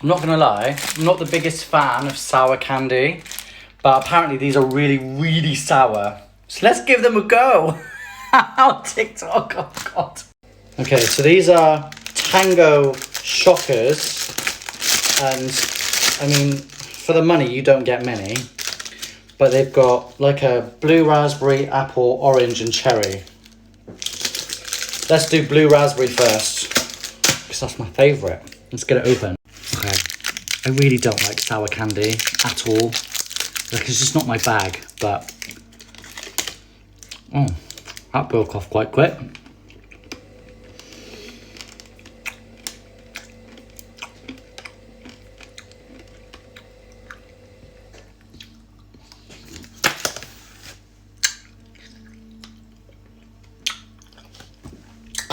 I'm not gonna lie, I'm not the biggest fan of sour candy, but apparently these are really, really sour. So let's give them a go. On TikTok, oh God. Okay, so these are Tango Shockers. And I mean, for the money, you don't get many. But they've got like a blue raspberry, apple, orange, and cherry. Let's do blue raspberry first, because that's my favourite. Let's get it open. Okay, I really don't like sour candy at all. Like, it's just not my bag, but... Oh, that broke off quite quick.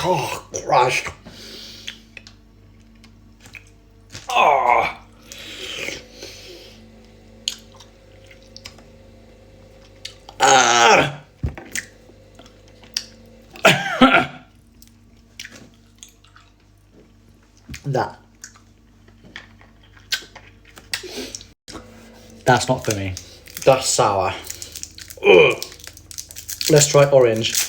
Oh, Christ. Oh. Ah. That. That's not for me. That's sour. Ugh. Let's try orange.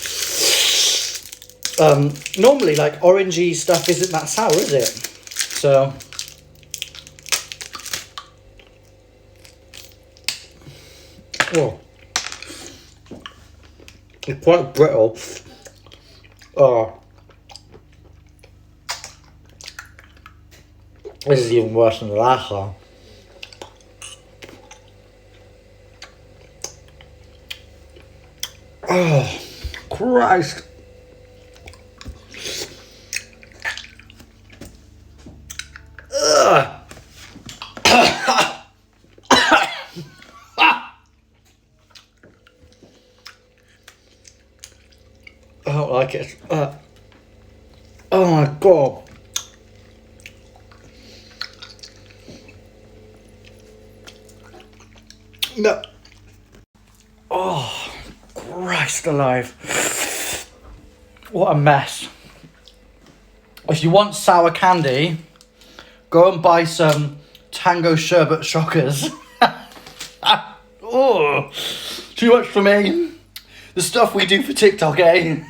Normally, like, orangey stuff isn't that sour, is it? So... Oh. It's quite brittle. Oh. This is even worse than the last one. Oh, Christ. Ugh. I don't like it. Oh my God. No. Oh, Christ alive. What a mess. If you want sour candy, go and buy some Tango Sherbet Shockers. Oh, too much for me. The stuff we do for TikTok, eh?